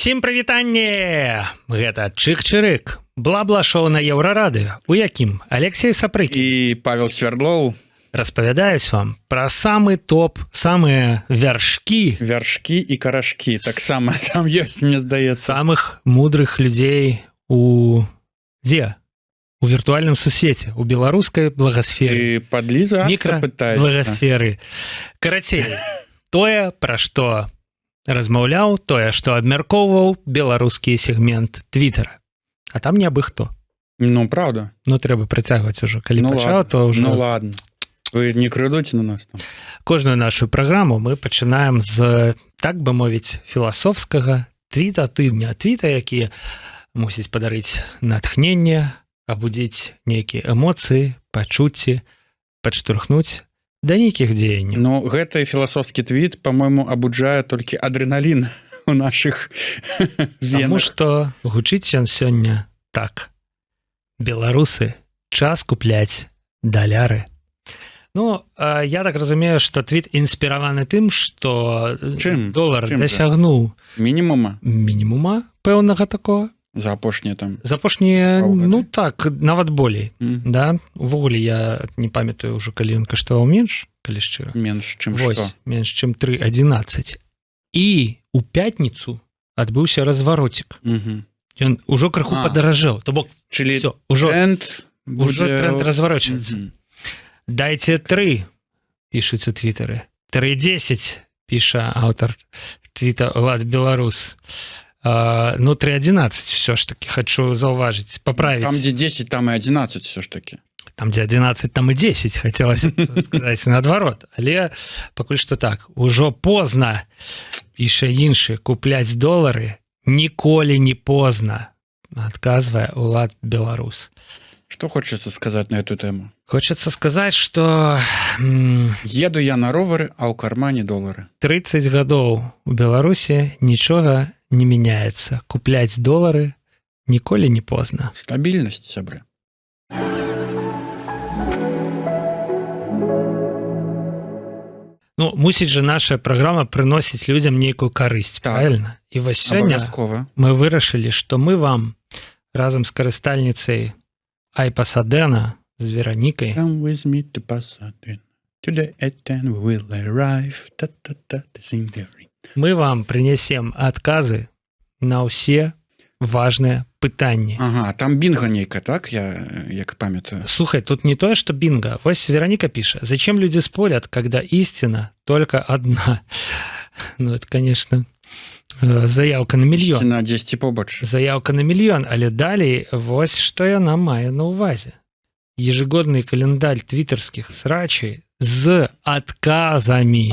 Всім прывітанне! Гэта Чык-Чырык, бла-бла-шоу на Еўрарадыё, у якім Алексей Сапрыкін і Павел Свердлоў распавядаюць вам пра самы топ, самыя вяршкі і карашкі. Таксама там ёсць, мне здаецца. Самых мудрых людзей у дзе? У віртуальным сусвеце, у беларускай благасферы. І падліза мікроблагасферы. Карацей, тое, пра што размаўляў, тое, што абмяркоўваў беларускі сегмент Твиттера. А там не абы хто. Ну, правда. Ну, трэба працягваць ужо. Калі пачаў, то ўжо... Ну, ладно. Вы не крыдуце на нас там. Кожную нашу праграму мы пачынаем з, так бы мовіць, філасофскага твіта тыдня. Твіта, які мусіць падарыць натхненне, абудзіць нейкія эмоцыі, пачуцці, падштурхнуць да нейкіх дзеянняў. Ну, гэты філасофскі твіт, по-моему, абуджае толькі адреналін у нашых венах. Таму што гучыць ён сёння так. Беларусы, час купляць даляры. Ну, я так разумею, што твіт інспіраваны тым, што долар дасягнуў мінімума пэўнага такого. За апошнія там. За апошнія, ну так, нават болей. Да? Увогуле я не памятаю ўжо, калі ён каштаваў менш, калі шчыра. Менш, чым што? Менш, чым 3,11. І у пятніцу адбыўся разваротик. Ён ужо крыху падаражэў. То бок, всё, ужо тренд разварочваецца. Дайце 3, пішуць у твітары. 3,10, піша аўтар твіта Лад Беларус. Ну, 3,11 все ж таки, хочу заўважыць, поправіць. Там, дзе 10, там і 11 все ж таки. Там, дзе 11, там і 10, хацелася сказаць наадварот. Але пакуль што так, ужо позна, піша іншы, купляць долары ніколі не позна, адказвае Улад Беларус. Што хочацца сказаць на эту тэму? Хочацца сказаць, што... Еду я на ровары, а ў кармане долары. 30 гадоў у Беларусі нічога не мяняецца. Купляць долары ніколі не позна. Стабільнасць, сябры. Ну, мусіць же наша праграма прыносіць людзям нейкую карысць, так, правильно? І вось сёння мы вырашылі, што мы вам разам з карыстальніцай iPasadena з Веранікай мы вам прынесем адказы на ўсе важныя пытанні. Ага, там бінга нейка, так? Я як памятаю. Слухай, тут не тое, што бінга. Вось Вераніка піша: «Зачем люди спорят, когда истина только одна?» Ну, это, конечно, заявка на мільён. Истина 10 побач. Заявка на мільён, але далей вось што яна мае на ўвазе. Ежегодный календарь твиттерских срачей з отказами.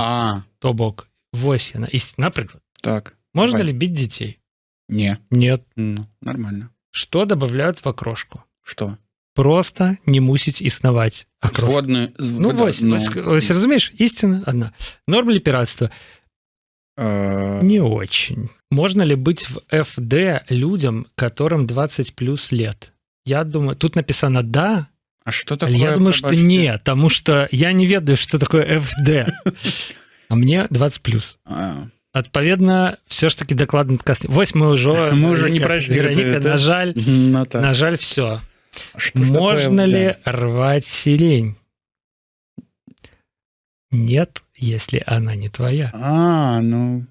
То бок, вось яна. Напрыклад, так, можно ли бить детей? Не. Нет. Ну, нормально. Что добавляют в окрошку? Что? Просто не мусить існаваць окрошку. Згодны. Ну, вось, разумеешь, истина одна. Норм ли пиратство? Не очень. Можно ли быть в ФД людям, которым 20 плюс лет? Я думаю, тут написано «да». А что такое? Я думаю, что нет, потому что я не ведаю, что такое ФД. А мне 20 плюс. Адпаведна, все ж таки дакладны адказ. Вось мы ўжо не прайшлі. Вераніка, на жаль, все. Можно ли рвать сирень? Нет, если она не твоя. Ну...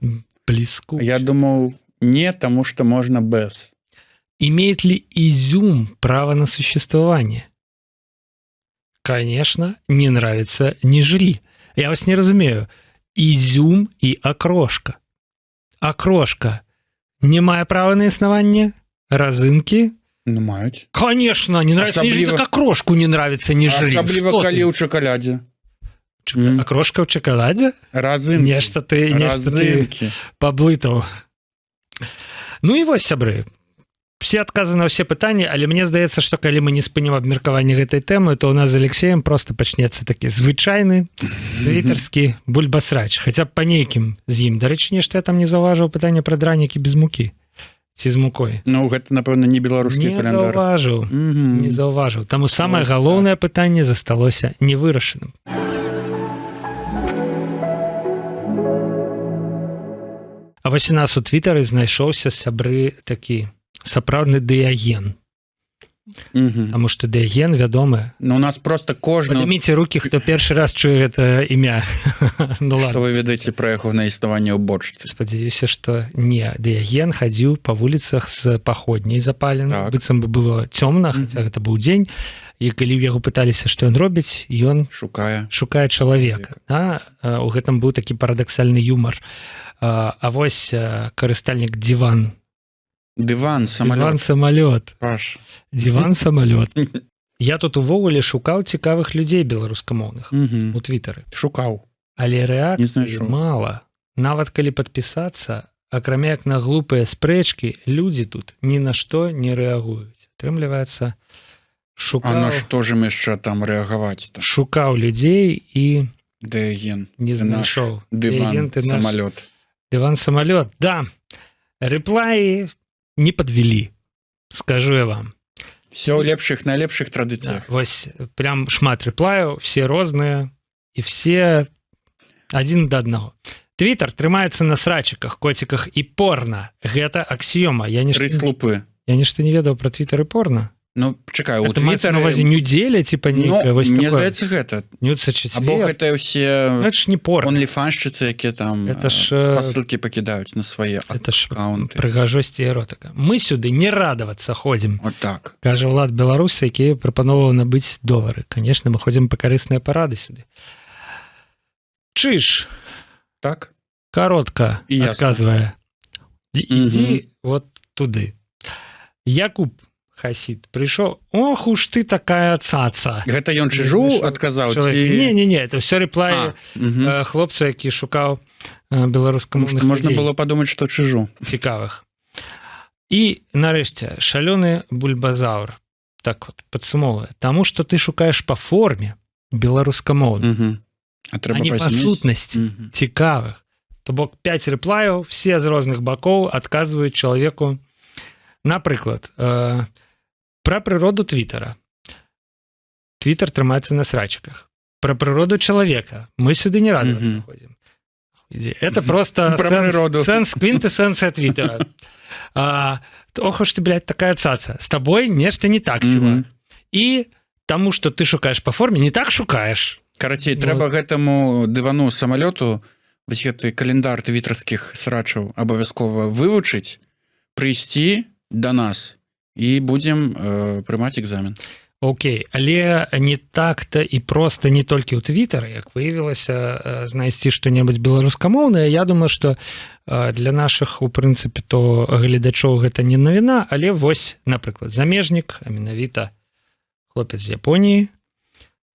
Близко. Я думал, нет, потому что можно без. Имеет ли изюм право на существование? Конечно, не нравится, не жри. Я вас не разумею. Изюм і акрошка. Акрошка не мае права на існаванне? Разынкі? Ну, маюць. Конечно, не нравится, не жри, так акрошку не нравится, не жри. Асабліва калі ў чакаладзе. Акрошка ў чакаладзе? Разынкі. Нешта ты паблытаў. Ну і вось, сябры, все адказы на ўсе пытанні, але мне здаецца, што калі мы не спынім абмеркаванне гэтай тэмы, то ў нас з Алексеем просто пачнецца такі звычайны твітарскі бульбасрач, хаця б па нейкім з ім. Дарэчы, нешта я там не заўважыў пытанне пра дранікі без мукі ці з мукой. Ну, гэта, напэўна, не беларускі каляндар. Не заўважыў. Таму самае галоўнае пытанне засталося невырашаным. А вось у нас у твітары знайшоўся сябры такі сапраўдны дыяген. Таму што дыяген вядомы. Ну, у нас просто кожны... Падыміце рукі, хто першы раз чуе гэта імя. Ну, што вы ведаеце пра яго на існаванне ў бочцы? Спадзяюся, што не. Дыяген хадзіў па вуліцах з паходняй запаленай. Быццам бы было цёмна, хаця гэта быў дзень. І калі ў яго пыталіся, што ён робіць, ён шукае чалавека. У гэтым быў такі парадаксальны юмар. А вось карыстальнік Диван-самолет. Паш. Диван-самолет. Я тут увогуле шукаў цікавых людзей беларускамоўных у твітары. Шукаў. Але рэакцыі мала. Нават калі падпісацца, акрамя як на глупыя спрэчкі, людзі тут ні на што не рэагуюць. Атрымліваецца, шукаў... А на што ж ім яшчэ там рэагаваць-то? Шукаў людзей і... Дыяген. Не знайшоў. Диван-самолет. Диван-самолет, да. Рэплаі не подвели, скажу я вам. Все ў найлепшых традыцыях. Да, вось прям шмат рэплаяў, все розныя і все адзін да аднаго. Твітар трымаецца на срачыках, коціках і порна. Гэта аксіёма. Тры слупы. Я нешта не ведаў пра твітар і порна. Ну, чакай, у твітары... на ўвазе нюдзеля, типа нейкая, вось мне такое... здаецца гэта. Нюдса чацвер. Або гэта ўсе... Это ж не порно. Онліфаншчыцы, якія там спасылкі пакідаюць на свае аккаунты. Это ж прыгажосць і эротыка. Мы сюды не радавацца ходзім. Вот так. Кажа ўлад беларусы, які прапановаў набыць долары. Конечно, мы ходзім па карысныя парады сюды. Чыж. Так. Каротка адказвае. Ідзі вот туды. Якуб Хасід прыйшоў, ох уж ты такая цаца. Гэта ён чыжу адказаў? Не, это ўсё рэплаі хлопца, які шукаў беларускамоўных людзей. Можна было падумаць, што чыжу. Цікавых. І, нарэшце, шалёны бульбазаўр так вот падсумоўвае. Таму, што ты шукаеш па форме беларускамоўных, а не па сутнасці цікавых. То бок 5 рэплаяў, все з розных бакоў адказваюць чалавеку. Напрыклад, пра прыроду твітара. Твітар трымаецца на срачыках. Пра прыроду чалавека. Мы сюды не радавацца ходзім. Это просто квінтэсэнцыя твітара. Ох уж ты, блядь, такая цаца. С тобой нешта не так, чувак. І таму, што ты шукаеш па форме, не так шукаеш. Карацей, трэба гэтаму дывану-самалёту вось гэты календар твітарскіх срачаў абавязкова вывучыць, прыйсці да нас і будзем прымаць экзамен. Окей, але не так-то і проста не толькі ў твітары, як выявілася, знайсці што-небудзь беларускамоўнае. Я думаю, што для нашых, у прынцыпе, то гледачоў гэта не навіна, але вось, напрыклад, замежнік, а менавіта хлопец з Японіі,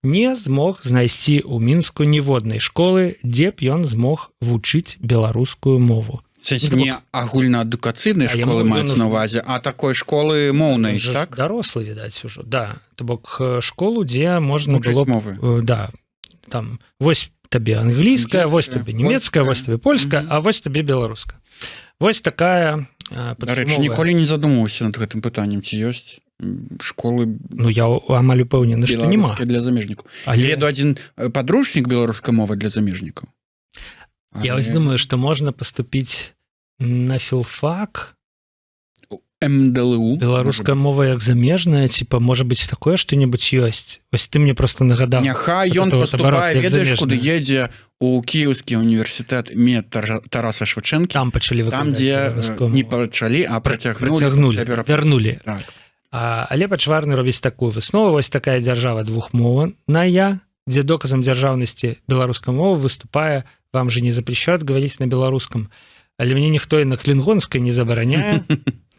не змог знайсці ў Мінску ніводнай школы, дзе б ён змог вучыць беларускую мову. Не агульнаадукацыйнай школы маецца на ўвазе, а такой школы моўнай, так? Дарослы, відаць, ужо, да. То бок школу, дзе можна было... мовы. Да, там, вось табе англійская, вось табе нямецкая, вось табе польская, а вось табе беларуская. Вось такая падсумовая. Дарэчы, ніколі не задумваўся над гэтым пытаннем, ці ёсць школы... Ну, я амаль упэўнены, што няма. Беларуская для замежнікаў. Веду адзін падручнік беларускай мовы для замежнікаў. Я вось думаю, што можна паступіць на філфак. МДЛУ. Беларуская мова як замежная, типа, можа быць такое што-небудзь ёсць. Вось ты мне просто нагадаў. Няхай ён паступае, ведаеш, куды едзе у Кіеўскі універсітэт імя Тараса Шевчэнкі. Там пачалі выкладаць беларускую мову. Там, дзе не пачалі, а працягнулі. Вярнулі. Але пачварны робіць такую выснову. Вось такая дзяржава двухмоўная, дзе доказам дзяржаўнасці беларускай мовы выступае. Вам же не запрещают говорить на беларускам, але мне ніхто і на клінгонскай не забараняе.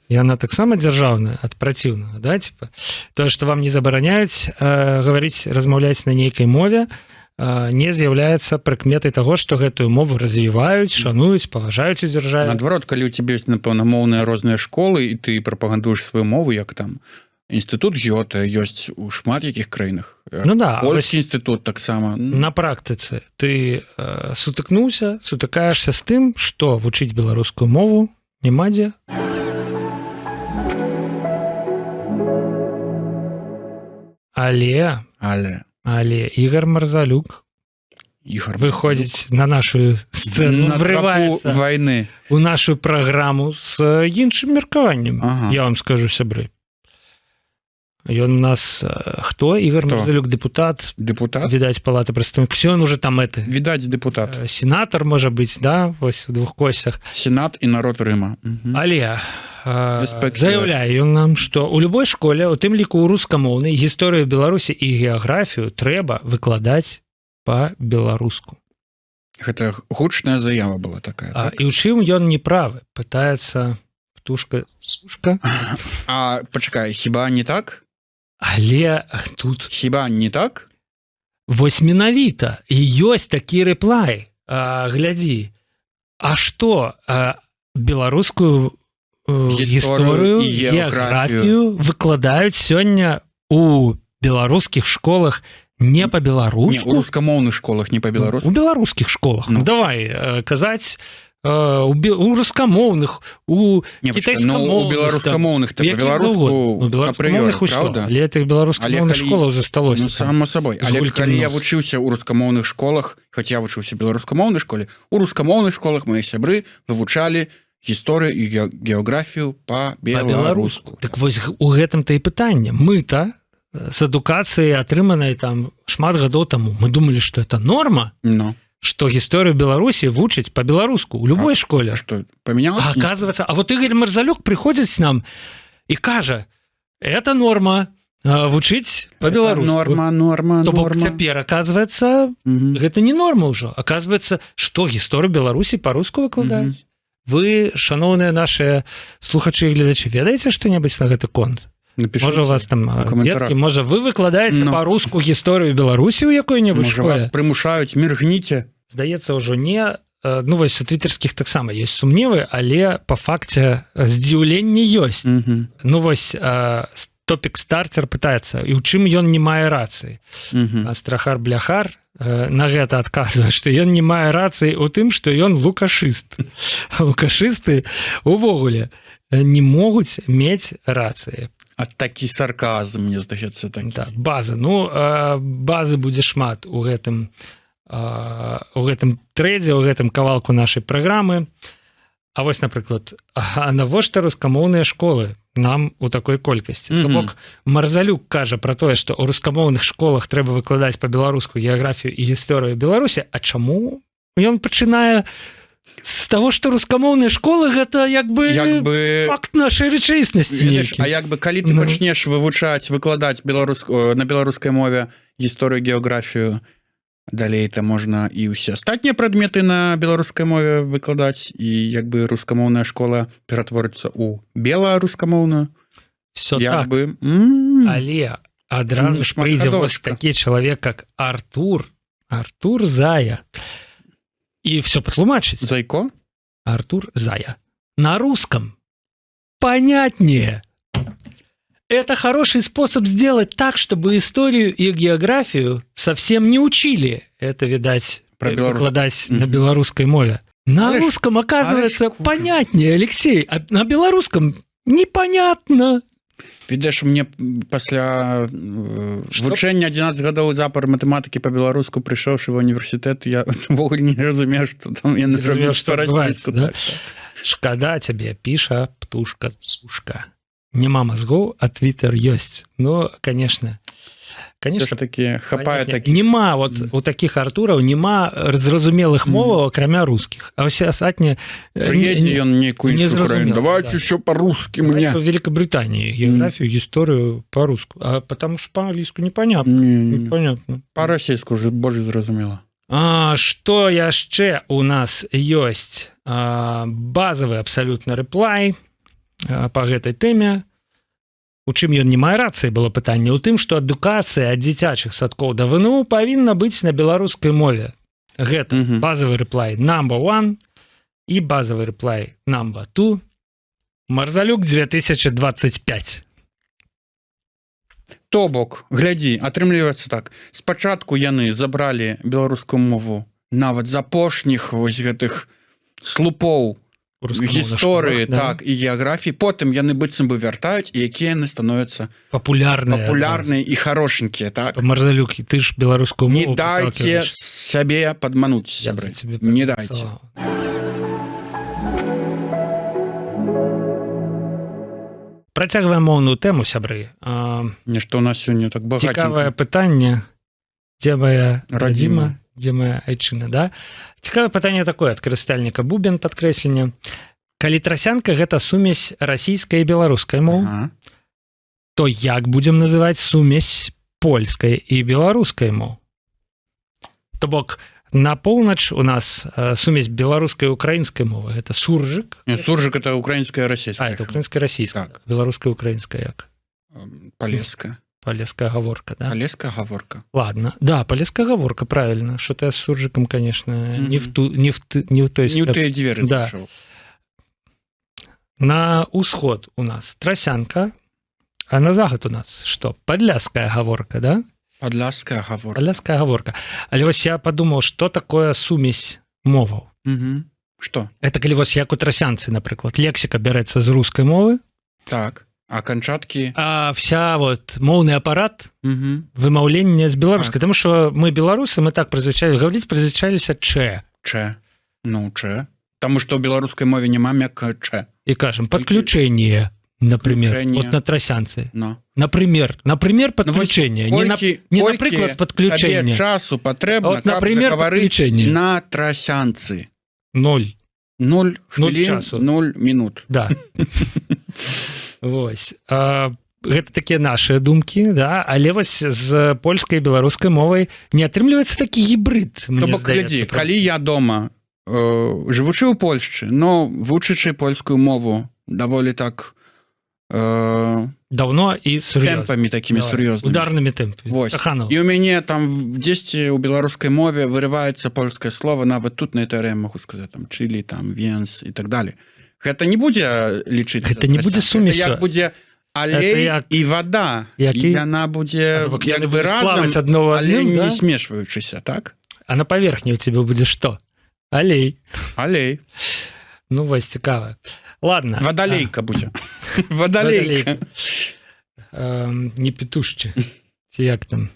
І она таксама дзяржаўная ад праціўнага, да, типа. Тое, што вам не забараняюць гаварыць, размаўляць на нейкай мове, не з'яўляецца прыкметай таго, што гэтую мову развіваюць, шануюць, паважаюць у дзяржаве. Наадварот, калі ў цябе ёсць, напэўна, моўныя розныя школы, і ты прапагандуеш сваю мову, як там інстытут Гёте ёсць у шмат якіх краінах. Ну да, польскі інстытут таксама. На практыцы ты сутыкаешся з тым, што вучыць беларускую мову няма дзе. Але Ігор Марзалюк Ігор выходзіць на нашу сцэну, на трапу врываецца вайны. у нашу праграму з іншым меркаваннем. Ага. Я вам скажу, сябры. Ён у нас хто? Ігор Хто? Марзалюк, депутат. Депутат? Відаць, палата прадстаўнікаў. Ён уже там Відаць, депутат. сенатор, можа быць, да? Вось у двух косцях. Сенат і народ Рыма. Але Респект. заяўляе ён нам, што ў любой школе, у тым ліку ў рускамоўнай, гісторыю Беларусі і геаграфію трэба выкладаць па-беларуску. Гэта гучная заява была такая, так? І ў чым ён не правы? Пытаецца птушка. А пачакай, хіба не так? Але тут Хіба не так? вось менавіта і ёсць такі рэплай. Глядзі, а што беларускую гісторыю і і геаграфію геаграфію выкладаюць сёння у беларускіх школах не Не, у па-беларуску? рускамоўных школах, не У па-беларуску. беларускіх школах. Ну. Давай казаць у рускамоўных, у Не, пачакай, кітайскамоўных. у беларускамоўных там, то па-беларуску у беларускамоўных апрыёры, усё. праўда? Але тых беларускамоўных Але калі- школаў засталося. Ну, само собой. з Але гулькім калі я носам. вучыўся ў рускамоўных школах, хоць я вучыўся ў беларускамоўнай школе, у рускамоўных школах мои сябры вывучалі гісторыю і геаграфію па-беларуску. Так вось у гэтым-то і пытанне. Мы-то з адукацыяй, атрыманай там шмат гадоў таму, мы думалі, што это норма, Ну, што гісторыю Беларусі вучаць па-беларуску ў любой школе. а што, памянялася? А оказывается, а вот Игорь Марзалюк приходзіць нам і кажа, это норма вучыць па-беларуску. Норма. То бок цяпер, оказывается, Мгм. гэта не норма ўжо. Оказывается, што гісторыю Беларусі па-руску выкладаюць. Вы, шаноўныя нашыя слухачы і гледачы, ведаеце што-небудзь на гэты конт? Напішыце Можа, у вас там у каментарах. дзеткі, можа, вы выкладаеце Ну. па-руску гісторыю Беларусі ў якой-небудзь Можа, вас школе? прымушаюць, міргніце. Здаецца, ўжо не. Ну, вось у твіттерскіх таксама ёсць сумневы, але па факце здзіўленне ёсць. Мгм. Ну, вось топік стартер пытаецца, і ў чым ён не мае рацыі. Мгм. Страхар-бляхар на гэта адказвае, што ён не мае рацыі ў тым, што ён лукашыст. Лукашысты увогуле не могуць мець рацыі. А такі сарказм, мне здаецца, такі. Да, базы. Ну, базы будзе шмат у гэтым трэдзе, у гэтым кавалку нашай праграмы. А вось, напрыклад, навошта рускамоўныя школы нам у такой колькасці? То бок Марзалюк кажа пра тое, што ў рускамоўных школах трэба выкладаць па-беларуску геаграфію і гісторыю Беларусі. А чаму ён пачынае з таго, што рускамоўныя школы гэта як бы факт нашай рэчаіснасці. А як бы калі ты пачнеш выкладаць на беларускай мове гісторыю, геаграфію, далей то можна і ўсе астатнія прадметы на беларускай мове выкладаць, і як бы рускамоўная школа ператворыцца ў беларускамоўную. Всё як так. бы Але адразу ж прыйдзе вось такі чалавек, як Артур Зая, і все патлумачыць. Зайко? Артур Зая. На русском понятнее. Это хороший способ сделать так, чтобы историю и географию совсем не учили. Это, видать, выкладать на белорусской мове. На русском, оказывается, понятнее, Алексей. А на белорусском непонятно. Відаш, мне пасля вучэння 11 гадоў запар матэматыкі па-беларуску, прыйшоўшы ва універсітэт, я ввогуле не разумею, што там яны робяць па-расійску. Шкада цябе, піша птушка. Няма мозгоў, а твиттер ёсць. Ну, конечно, такі хапае такі. Нема вот у такіх Артураў нема зразумелых моваў акрамя рускіх. А ўсе астатнія прыедзе ён нейкую іншу краіну. Давайте ўсё па-рускі мне. В Великобритании географію, гісторыю па-руску. А потому что па-англійску непонятно. Непонятно. Па-расійску уже больш зразумела. Што яшчэ у нас ёсць? Базавы абсалютна рэплай па гэтай тэме. У чым ён не мае рацыі, было пытанне ў тым, што адукацыя ад дзіцячых садкоў да ВНУ павінна быць на беларускай мове. Гэта базавы рэплай number 1 і базавы рэплай number 2. Марзалюк 2025. То бок, глядзі, атрымліваецца так. Спачатку яны забралі беларускую мову нават з апошніх вось гэтых слупоў гісторыі, так, і геаграфіі, потым яны быццам бы вяртаюць, і якія яны становяцца папулярныя і хорошенькія, так? Марзалюк, ты ж беларускую Не мову дайце сябе падмануць, сябры. Не дайце. Працягваем моўную тэму, сябры. Нешта ў нас сёння так багаценька. Цікавае пытанне. Дзе моя радзіма, дзе моя айчына, да? Цікавае пытанне такое ад карыстальніка Бубен падкрэслення. Калі трасянка гэта сумесь расійскай і беларускай моў, то як будзем называць сумесь польскай і беларускай моў? То бок, на поўнач у нас сумесь беларускай і украінскай мовы. Гэта суржык. Суржык это украінская расійская. Это украінская расійская. Так. Беларуская украінская як? Палеская. Палеская гаворка, да? Палеская гаворка. Ладно. Да, палеская гаворка, правильно. Что-то я с суржиком, конечно, не в той Не в той двери да. зашел. На усход у нас трасянка, а на захад у нас что? Подляская гаворка, да? Подляская гаворка. Подляская гаворка. Але вось я подумал, что такое сумесь моваў. Что? Это калі вось як у трасянцы, напрыклад, лексика бярэцца з рускай мовы. Так. А канчаткі? А вся вот моўны апарат вымаўлення з беларускай. Таму што мы беларусы, мы так прызвычаіліся чэ. Чэ. Ну, чэ. Таму што ў беларускай мове няма мякка чэ. І кажам, подключение, например, вот на трасянцы. Например, подключение. Не напрыклад, подключение. Табе часу патрэбна, вот, например, каб загаварыць подключение. На трасянцы. 0 хвілін, 0 минут. Да. Вось. Гэта такія нашыя думкі, да? Але вось з польскай і беларускай мовай не атрымліваецца такі гібрид, мне здаецца. Глядзі, калі я дома жывучы ў Польшчы, но вучачы польскую мову даволі так давно і сур'ёзна. Тэмпамі такімі сур'ёзнымі. Ударнымі тэмпамі. Вось. І ў мяне там дзесьці ў беларускай мове вырываецца польскае слово, нават тут на этой могу сказаць, там Чылі, там Венс і так далее. Гэта не будзе лічыцца. Гэта не будзе сумесь. Як будзе алей і вада. І яна будзе як бы разам, але не смешваючыся, так? А на паверхні у цябе будзе што? Алей. Алей. Ну, вось цікава. Ладно. Водолейка будзе. Водолейка. Не петушчы. Ці як там.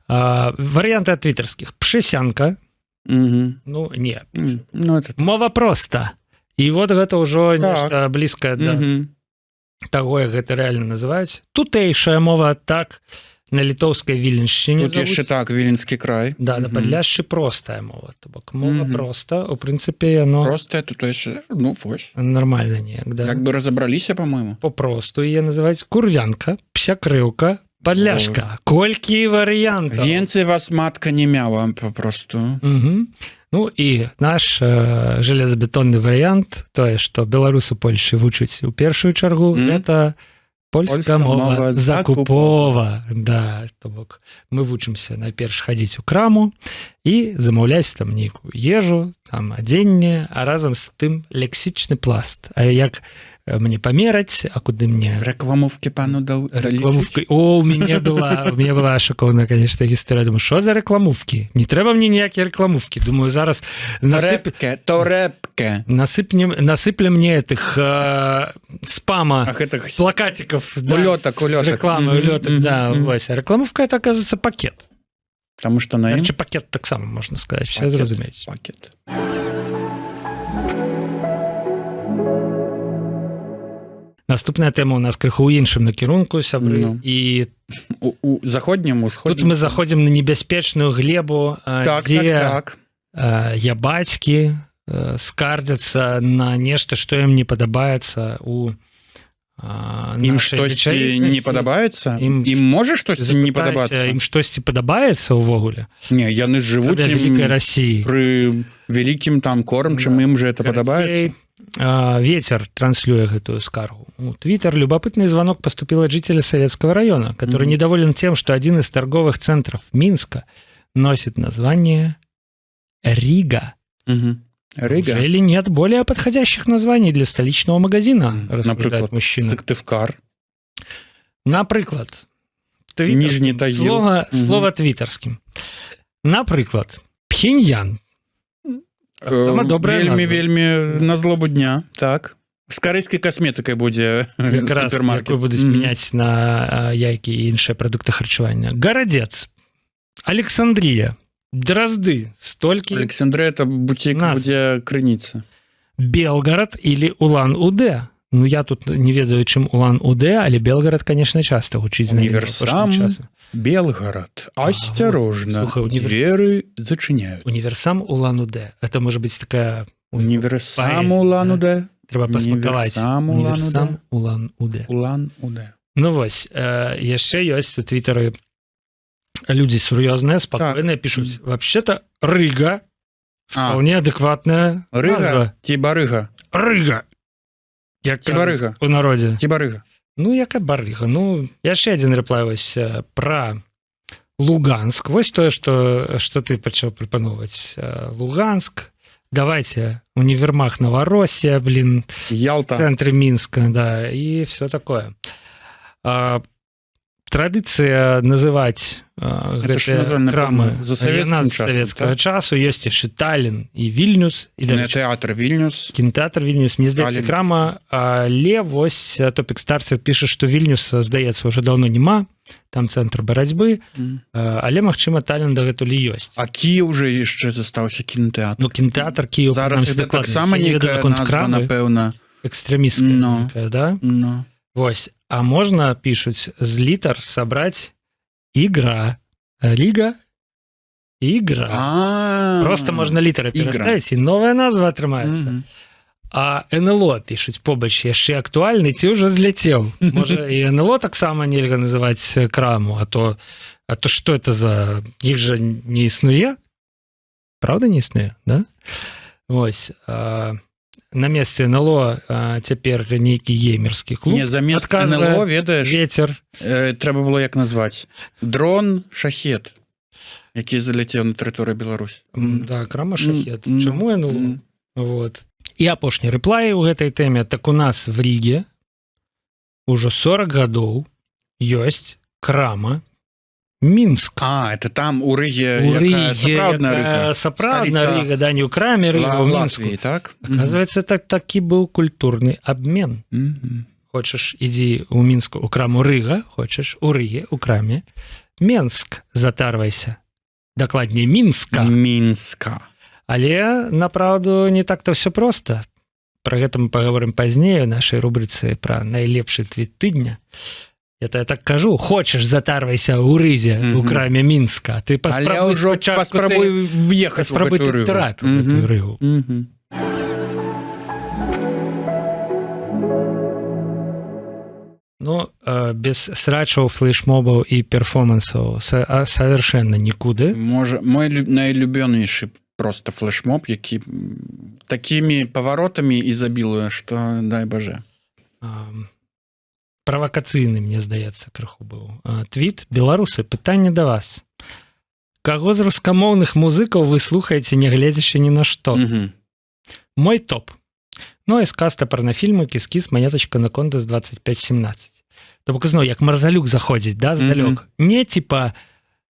Варыянты ад твітарскіх. Пшысянка. Ну, не. Мова проста. І вот гэта ўжо нешта блізкае да таго, як гэта рэальна называюць. Тутэйшая мова, так, на літоўскай Віленшчыне. Тут яшчэ так, Віленскі край. Да, на Падляшшы простая мова. То бок мова проста, у прынцыпе, яно... Простая, тутэйшая, ну, вось. Нормально неяк, да. Як бы разабраліся, по-моему. Попросту яе называюць курвянка, псякрыўка, падляшка. Колькі варыянтаў. Венцы вас матка не мяла, попросту. Ну і наш железабетонны варыянт, тое, што беларусы Польшы вучаць у першую чаргу, гэта польская мова закупова. Да, то бок мы вучымся найперш хадзіць у краму і замаўляць там нейкую ежу, там адзенне, а разам з тым лексічны пласт. А як мне памераць, а куды мне... Рекламовки пану Рекламовки. О, у меня была шокованная, конечно, гісторыя. Думаю, що за рекламовки? Не трэба мне ніякія рекламовки. Думаю, зараз... Рэпке. Насыплем мне этих спама, плакатиков. Улёток. Рекламы, улёток, да. Рекламовка, это, оказывается, пакет. Потому что на ім... Пакет так само, можна сказаць. Все зразумеюць. Пакет. Наступная тэма у нас крыху ў іншым накірунку, сябры. І у заходнім, усходнім. Тут мы заходзім на небяспечную глебу, дзе ябацькі скардзяцца на нешта, што ім не падабаецца у ім штосьці не падабаецца? Ім можа штосьці не падабацца? Ім штосьці падабаецца ўвогуле? Не, яны жывуць вялікай Расіі. Пры вялікім там кормчым, ім же это падабаецца. Ветер транслюе гэтую скаргу. У Твиттер любопытный звонок поступил от жителя Советского района, который недоволен тем, что один из торговых центров Минска носит название Рига. Рига? Или нет более подходящих названий для столичного магазина, рассуждает мужчина. Сыктывкар. Напрыклад. Нижний Тагил. Слово твиттерским. Напрыклад. Пхеньян. Таксама добрая назва. Вельмі на злобу дня, так. З карэйскай касметыкай будзе Якраз, супермаркет. якую будуць мяняць на яйкі і іншыя прадукты харчавання. Гарадзец, Александрія, Дразды, столькі. Александрия — это бутик, где крыніца. Белгород или Улан-Удэ. Ну, я тут не ведаю, чым Улан-Удэ, але Белгород, конечно, часто гучыць. Универсам Белгород. Осторожно, двери зачиняют. Универсам Улан-Удэ. Это может быть такая... Универсам Улан-Удэ. Трэба паспакаваць. Универсам Улан-Удэ. Улан-Удэ. Ну, вось, яшчэ ёсць у Твиттары люди сур'ёзныя, спокойные, пишут, вообще-то Рыга вполне адекватная назва. Тибарыга. Рыга. Тибарыга. У народе. Тибарыга. Ну, яка барыга. Ну, яшчэ один рэплай вось пра Луганск. Вось тое, што ты пачаў прапановваць. Луганск. Давайте универмаг Новороссия, Ялта. В центре Минска, да, и все такое. Традыцыя называць гэтыя крамы за советского часу ёсць яшчэ Таллін і Вільнюс і кінотэатр Вільнюс. Кінотэатр Вільнюс, мне здаецца, крама, але вось Топік Старцер піша, што Вільнюс, здаецца, уже даўно няма, там цэнтр барацьбы, але магчыма Таллін дагэтуль ёсць. А Кіеў уже яшчэ застаўся кінотэатр. Ну кінотэатр Кіеў зараз таксама нейкая назва, напэўна, экстрэмісцкая, да? Вось. А можно, пишут, з літар собрать игра. Рига? Игра. Просто можно літары пераставить, и новая назва атрымаецца. А НЛО, пишут, побач, яшчэ актуальны, ці ўжо зляцеў. Можа, і НЛО таксама нельга называць краму, а то что это за... Іх же не існуе? Правда не існуе, да? Вось. На месцы НЛО цяпер нейкі геймерскі клуб. Не, замест НЛО, ведаеш, ветер. Трэба было як назваць. Дрон Шахет, які заляцеў на тэрыторыю Беларусь. Да, крама Шахет. Чаму НЛО? Вот. І апошні рэплай у гэтай тэме. Так у нас в Риге ўжо 40 гадоў ёсць крама Минск. Это там у Риге, якая сапраўдная Рига. Сапраўдная Рига, да, не ў краме Рига, у Мінску. Так? Оказывается, такі быў культурны абмен. Хочаш, ідзі ў Мінску, у краму Рыга, хочаш, у Рыге, у краме Менск затарвайся. Дакладней, Мінска. Мінска. Але, направду, не так-то все просто. Про гэта мы паговорым пазней у нашай рубрыцы пра найлепшы твіт тыдня. Это я так кажу, хочаш затарвайся ў Рызе, у краме Мінска. Ты паспрабуй въехаць у гэтую Рыгу. Ну, без срачаў, флешмобаў і перформансаў совершенно нікуды. Мой найлюбёнейшы просто флешмоб, які такімі паваротамі ізабілуе, што дай бажа. Правакацыйны, мне здаецца, крыху быў. Твіт, беларусы, пытанне да вас. Каго з рускамоўных музыкаў вы слухаеце, не гледзячы ні на што? Мой топ. Ну, эскаста парнафільмы, кіс-кіс, манетачка на Кондас 2517. То бок зноў, як Марзалюк заходзіць, да, здалёк. Не, типа,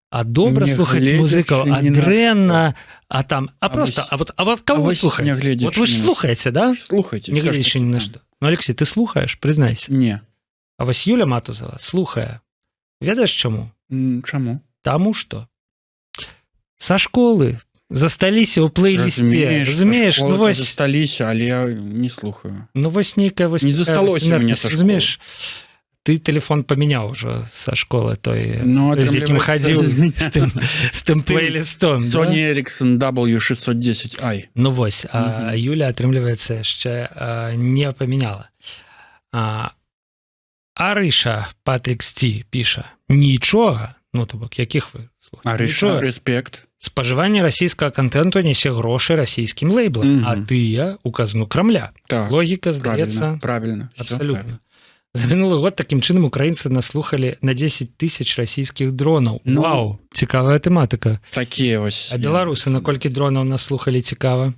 а добра слухаць музыкаў, а дрэнна, а там, а просто, а вот кого вы слухаеце? Вот вы ж слухаеце, да? Слухаеце. Не гледзячы ні на што. Ну, Алексей, ты слухаеш? Прызнайся. Не. А вось Юля Матузова слухае. Ведаеш чаму? Чаму? Таму што са школы засталіся ў плейлісце. Разумееш? Ну вось засталіся, але я не слухаю. Ну вось нейкая вось не засталося мне са школы. Разумееш? Ты телефон памяняў ужо са школы той, з якім хадзіў з тым плейлістом. Sony Ericsson W610i. Ну вось, а Юля, атрымліваецца, яшчэ не памяняла. Арыша Патрик Сти піша: нічога, ну то бок, якіх вы слухаеце? Арыша, респект. Спажыванне расійскага контенту нясе грошы расійскім лейблам, а тыя ў казну Крамля. Логіка, здаецца, правильно. Абсолютно. За мінулы год такім чынам украінцы наслухалі на 10 тысяч расійскіх дронаў. Вау, цікавая тэматыка. Такія вось. А беларусы наколькі дронаў наслухалі, цікава?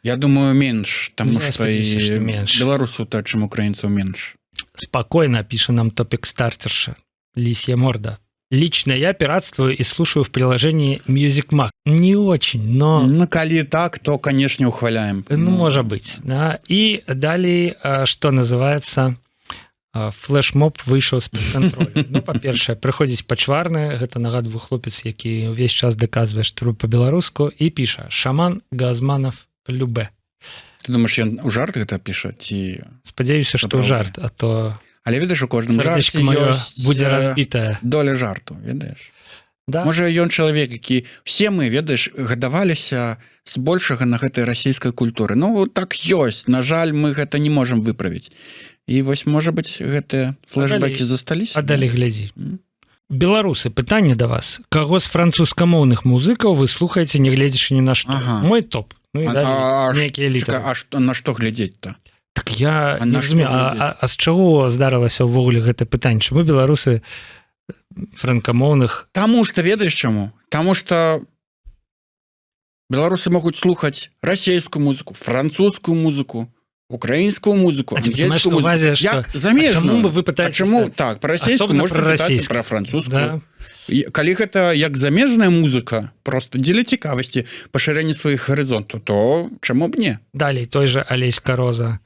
Я думаю, менш, таму што і беларусаў так, чым украінцаў менш. Спакойна, піша нам Топік Старцерша. Лісья морда. Лично я пиратствую и слушаю в приложении Music Mac. Не очень, но... Ну, коли так, то, конечно, ухваляем. Ну, может быть. Да. И далее, что называется, флешмоб выйшаў з-пад кантролю. Ну, па-першае, прыходзіць пачварны, гэта нагадваю хлопец, які ўвесь час даказвае, што па-беларуску, і піша «Шаман Газманов Любе». Ты думаешь, ён у жарт гэта піша? Ці... Спадзяюся, што ў жарт, а то... Але ведаеш, у кожным жарце ёсць будзе разбітая доля жарту, ведаеш? Да? Можа, ён чалавек, які... Все мы, ведаеш, гадаваліся з большага на гэтай расійскай культуры. Ну, так ёсць. На жаль, мы гэта не можам выправіць. І вось, можа быць, гэтыя флешбекі засталіся. А далей глядзі. Беларусы, пытанне да вас. Каго з французскамоўных музыкаў вы слухаеце, не гледзячы ні на што? Ага. Мой топ. Ну, і нейкія літары. На што глядзець-то? Так я не разумею, а з чаго здарылася ўвогуле гэта пытанне? Чаму беларусы франкамоўных? Таму што, ведаеш чаму? Таму што беларусы могуць слухаць расійскую музыку, французскую музыку, украінскую музыку, ангельскую музыку. Як замежную. Чаму вы пытаецеся? Чаму так? Пра расійскую можна пытацца пра французскую. Калі гэта як замежная музыка, просто дзеля цікавасці, пашырэння сваіх гарызонтаў, то чаму б не? Далей, той же Алеська Роза.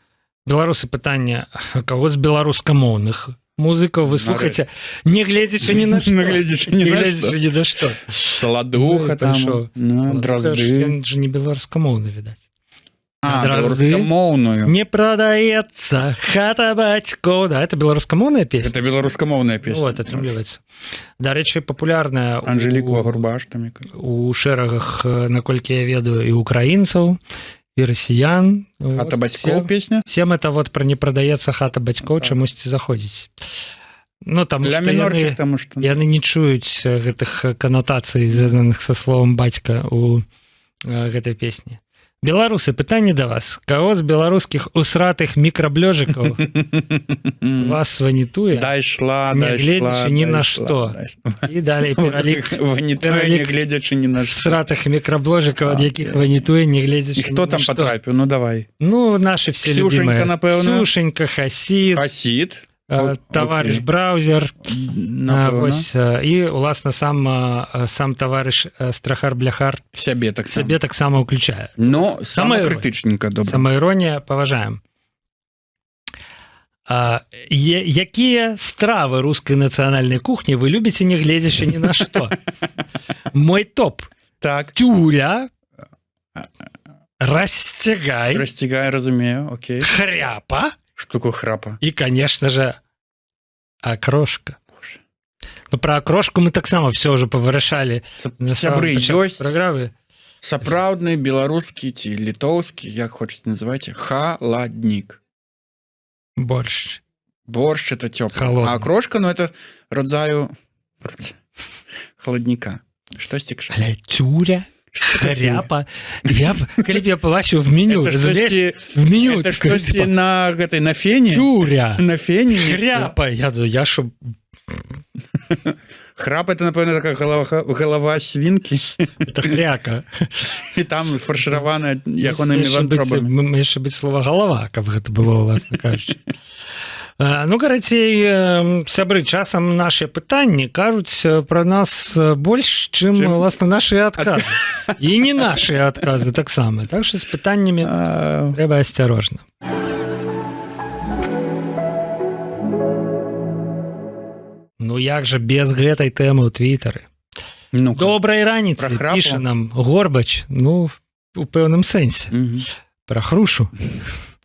Беларусы, пытанне, каго з беларускамоўных музыкаў вы слухаеце, не гледзячы ні на што. Не гледзячы ні на што. Саладуха там, Дразды. Ён же не беларускамоўны, відаць. Беларускамоўную. Не прадаецца хата бацькоў. Да, это беларускамоўная песня. Это беларускамоўная песня. Вот, атрымліваецца. Дарэчы, папулярная Анжеліку Агурбаш там. У шэрагах, наколькі я ведаю, і украінцаў, і расіян. Хата бацькоў песня? Всем это вот про не прадаецца хата бацькоў чамусьці заходзіць. Ну, там яны не чуюць гэтых канатацый, звязаных са словом бацька у гэтай песні. Беларусы, пытанне да вас. Каго з беларускіх усратых мікраблёжыкаў вас ванітуе? Дайшла, не гледзячы ні на што. І далей пералік не гледзячы ні на што. Усратых мікраблёжыкаў, ад якіх ванітуе, не гледзячы ні на што. І хто там патрапіў? Ну, давай. Ну, нашы все любімыя. Ксюшенька, напэўна. Ксюшенька, Хасід. Хасід. Таварыш Браузер. Вось, і, уласна, сам таварыш Страхар-Бляхар сябе таксама ўключае. Но самакрытычненька, добра. Самаіронія, паважаем. Якія стравы рускай нацыянальнай кухні вы любіце, не гледзячы ні на што? Мой топ. Так. Тюля. Расцягай. Расцягай, разумею, окей. Хряпа. Штуку храпа. И, конечно же, окрошка. Боже. Ну, про окрошку мы таксама все уже повырашалі. Сябры, ёсць программы. Сапраўдны беларускі ці літоўскі, як хочаце называйце, халаднік. Борщ. Борщ это тёплый. А окрошка, ну, это родзаю холодника. Штосьці кшак. Але тюля. Хряпа. Калі б я побачыў в меню, разумееш? В меню. Это штосьці на гэтай, на фене? Тюря. На фене? Хряпа. Я шо... Храп это, напэўна, такая голова свінкі. Это хряка. І там фаршыравана ягонымі вантробамі. Яшчэ быць слова голова, каб гэта было, уласна кажучы. Ну, карацей, сябры, часам наши пытанні кажуць пра нас больш, чым, уласна, наши адказы. І не наши адказы таксама. Так што з пытаннямі трэба асцярожна. Ну, як жа без гэтай тэмы ў твітары? Добрай раніцы, піша нам Горбач, ну, у пэўным сэнсе. Пра хрушу.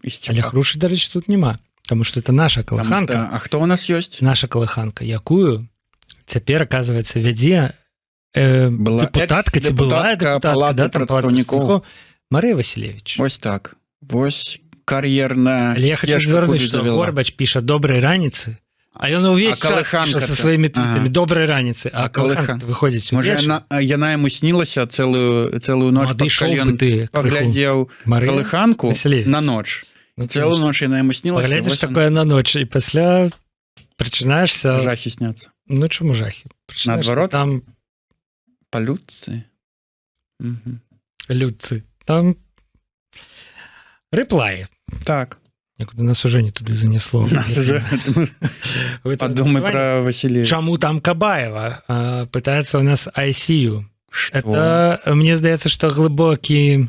Але хрушы, дарэчы, тут няма. Потому что это наша колыханка. А кто у нас есть? Наша колыханка, якую цяпер, оказывается, вядзе депутатка, ці была депутатка, да, там прадстаўнікоў Марыя Васілевіч. Вось так. Вось кар'ерная. Але я хочу звярнуць, што Горбач піша добрай раніцы, а ён увесь час піша са сваімі твітамі добрай раніцы, а колыханка выходзіць увечар. Можа, яна яму снілася цэлую ноч, калі ён паглядзеў колыханку на ноч. Цэлую ноч яна яму снілася. Паглядзіш такое на ноч, і пасля прачынаешся... Жахі сняцца. Ну, чаму жахі? Наадварот? Там... Па людцы? Людцы. Там... Рэплаі. Так. Некуда нас уже не туды занесло. Подумай про Василия. Чаму там Кабаева? Пытается у нас ICU. Это, мне здаецца, што глыбокі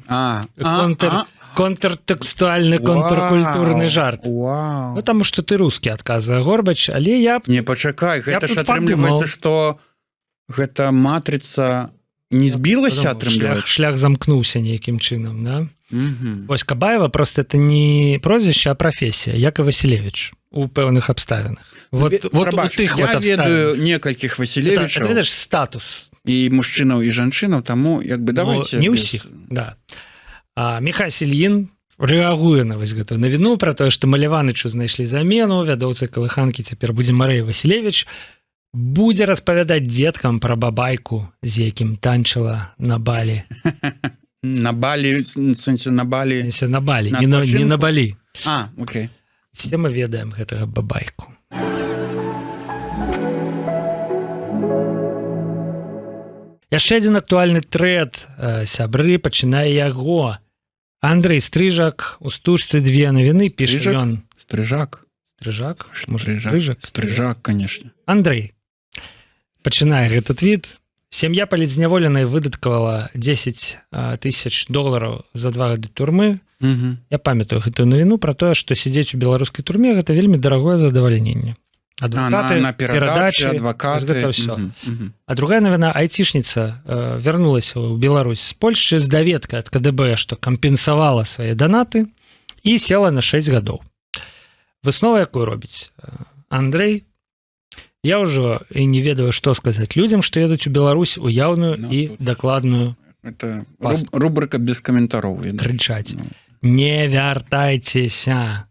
контртекстуальны, контркультурны жарт. Ну, таму што ты рускі, адказвае Горбач, але я... Не, пачакай, гэта ж атрымліваецца, што гэта матрыца не збілася, атрымліваецца? Шлях замкнуўся нейкім чынам, да? Вось Кабаева просто это не прозвище, а профессия, як і Василевич у пэўных абставінах. Вот у тых вот абставінах. Я ведаю некалькіх Василевичаў. Это ведаеш статус. І мужчынаў, і жанчынаў, таму як бы давайте... Не ўсіх, да. Міхась Ільін рэагуе на вось гэтую навіну пра тое, што Маляванычу знайшлі замену, вядоўцы калыханкі цяпер будзе Марыя Василевич, будзе распавядаць дзеткам пра бабайку, з якім танчыла на балі. На Бали, в сенсе на Бали. В сенсе на Бали, не на Бали. Окей. Все мы ведаем гэтага бабайку. Яшчэ адзін актуальны трэд, сябры, пачынае яго. Андрэй Стрыжак, у стужцы две навіны, піша ён. Стрыжак? Стрыжак? Стрыжак, конечно. Андрэй пачынае гэты твіт. Сям'я палізняволенай выдаткавала $10 000 за 2 гады турмы. Я памятаю гэтую навіну пра тое, што сядзець у беларускай турме гэта вельмі дарагое задавальненне. Адвокаты, перадачы, гэта ўсё. А другая навіна, айцішніца вярнулася ў Беларусь з Польшчы з даведкай ад КДБ, што кампенсавала свае данаты і села на 6 гадоў. Выснова якую робіць? Андрэй, я ўжо і не ведаю, што сказаць людзям, што едуць у Беларусь у яўную і дакладную это рубрика без каментароў. Крычаць. Не вяртайцеся.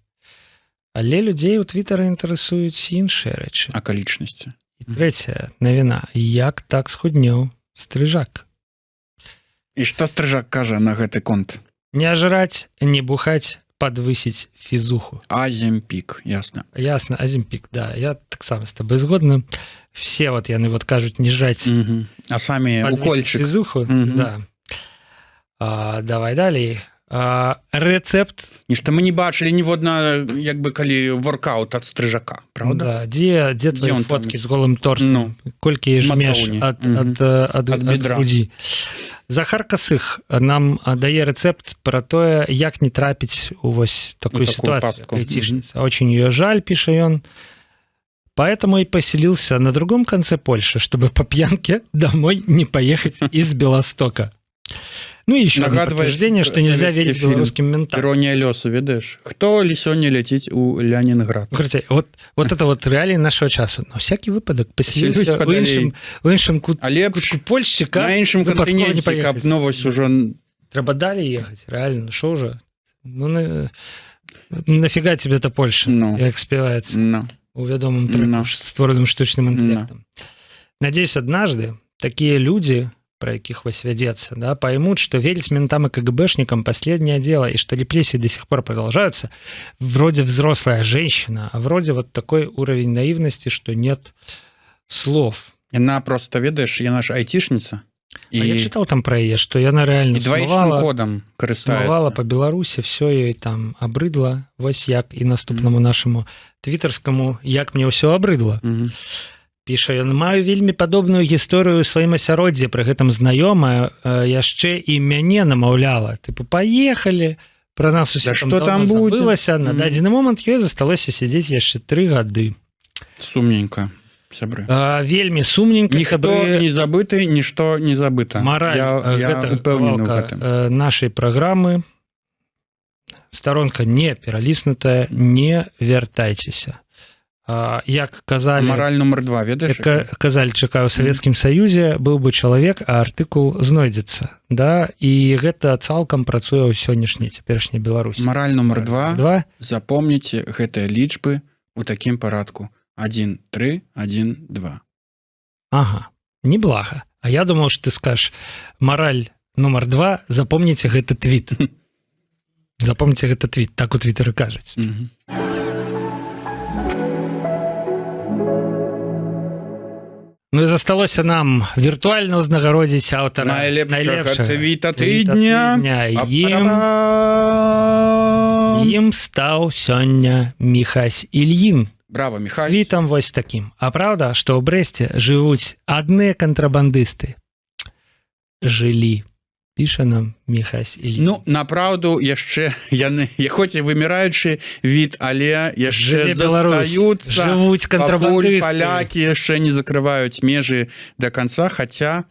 Але людзей у Твіттары інтарэсуюць іншыя рэчы. Акалічнасці. І трэцяя навіна. Як так схуднеў Стрыжак? І што Стрыжак кажа на гэты конт? Не ажраць, не бухаць, подвысить физуху. Азимпик, ясно. Ясно, Азимпик, да. Я так само с тобой згодна. Все вот яны вот кажут не жать. А сами укольчик. Физуху, да. Давай далей. Рецепт. Нешта мы не бачылі ніводна, як бы, калі воркаут ад Стрыжака, правда? Да, дзе твои фотки з голым торсом? Колькі жмеш ад грудзі? Захар Касых нам дае рецепт про тое, як не трапіць у вось такую ситуацию. Очень ее жаль, пише он. Поэтому и поселился на другом конце Польши, чтобы по пьянке домой не поехать из Белостока. Ну и еще одно подтверждение, что нельзя верить белорусским ментам. Ирония лёсу, ведаешь? Кто ли сёння ляціць у Ленінград? Смотрите, вот это вот реалии нашего часу. На всякий выпадок поселился у іншым кутку Польши, на іншым континенте, каб новость уже... Треба далее ехать, реально, шо уже? Ну, нафига тебе это Польша, как спевается у вядомым треку, створенным штучным интеллектом. Надеюсь, однажды такие люди... про якіх вось вядецца, да, поймут, что верить ментам и КГБшникам последнее дело, и что репрессии до сих пор продолжаются. Вроде взрослая женщина, а вроде вот такой уровень наивности, что нет слов. Яна просто, ведаешь, яна ж айтишница. И... я читал там про ее, что яна реально кодом смывала по Беларуси, все ей там обрыдло, вось як и наступному нашему твиттерскому, як мне все обрыдло. Піша, ён маю вельмі падобную гісторыю ў сваім асяроддзі, пры гэтым знаёмая яшчэ і мяне намаўляла. Тыпу, паехалі, пра нас усе там забылася, на дадзены момант ёй засталося сядзець яшчэ 3 гады. Сумненька, сябры. Вельмі сумненька, ніхто не забыты, нішто не забыта. Мараль нашай праграмы, старонка не пераліснутая, не вяртайцеся. Як казалі... Мораль номер 2, ведаеш? Казалі, чакаю, у Савецкім Саюзе быў бы чалавек, а артыкул знойдзецца. Да? І гэта цалкам працуе ў сённяшняй цяперашняй Беларусі. Мораль номер 2. Запомніце гэтыя лічбы ў такім парадку. 1, 3, 1, 2. Ага, неблага. А я думаў, што ты скажаш, мораль номер 2, запомніце гэты твіт. Запомніце гэты твіт, так у Твіттары кажуць. Ну і засталося нам віртуальна ўзнагародзіць аўтара найлепшага твіта тыдня. ім стаў сёння Міхась Ільін. Браво, Михась. Твітам вось такім. А праўда, што ў Брэсце жывуць адныя кантрабандысты? Жылі. Піша нам Міхась Ільін. Ну, направду, яшчэ яны, хоць і выміраючы від, але яшчэ застаюцца. Жывуць кантрабандысты. Пакуль палякі яшчэ не закрываюць межы да канца, хаця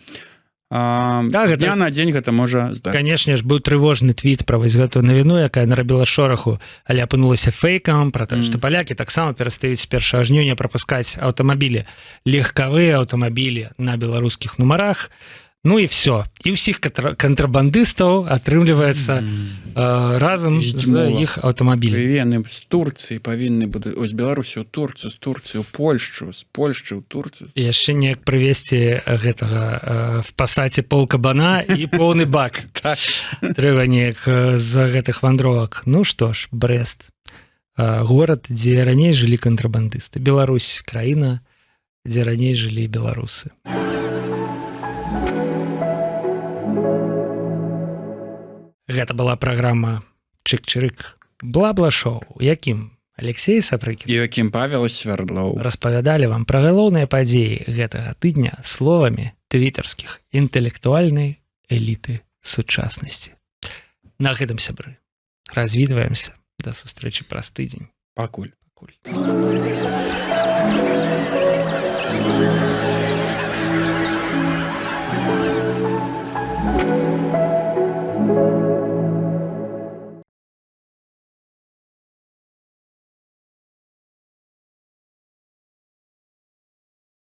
з дня на дзень гэта можа здаць. Канешне ж, быў трывожны твіт пра вось гэтую навіну, якая нарабіла шораху, але апынулася фэйкам, пра тое, што палякі таксама перастаюць з 1 жніўня прапускаць аўтамабілі, легкавыя аўтамабілі на беларускіх нумарах. Ну і все. І ўсіх кантрабандыстаў атрымліваецца разам з іх аўтамабілі. Яны з Турцыі павінны будуць, з Беларусі ў Турцыю, з Турцыі ў Польшчу, з Польшчы ў Турцыю. І яшчэ неяк прывесці гэтага в пасаце полкабана і поўны бак. Трэба неяк з гэтых вандровак. Ну што ж, Брэст. Горад, дзе раней жылі кантрабандысты. Беларусь, краіна, дзе раней жылі беларусы. Гэта была праграма Чык-чырык Бла-бла-шоу, якім Алексей Сапрыкін і якім Павел Свярдлоў распавядалі вам пра галоўныя падзеі гэтага тыдня словамі твітарскіх інтэлектуальнай эліты сучаснасці. На гэтым, сябры, развітваемся. Да сустрэчы праз тыдзень. Пакуль. Пакуль.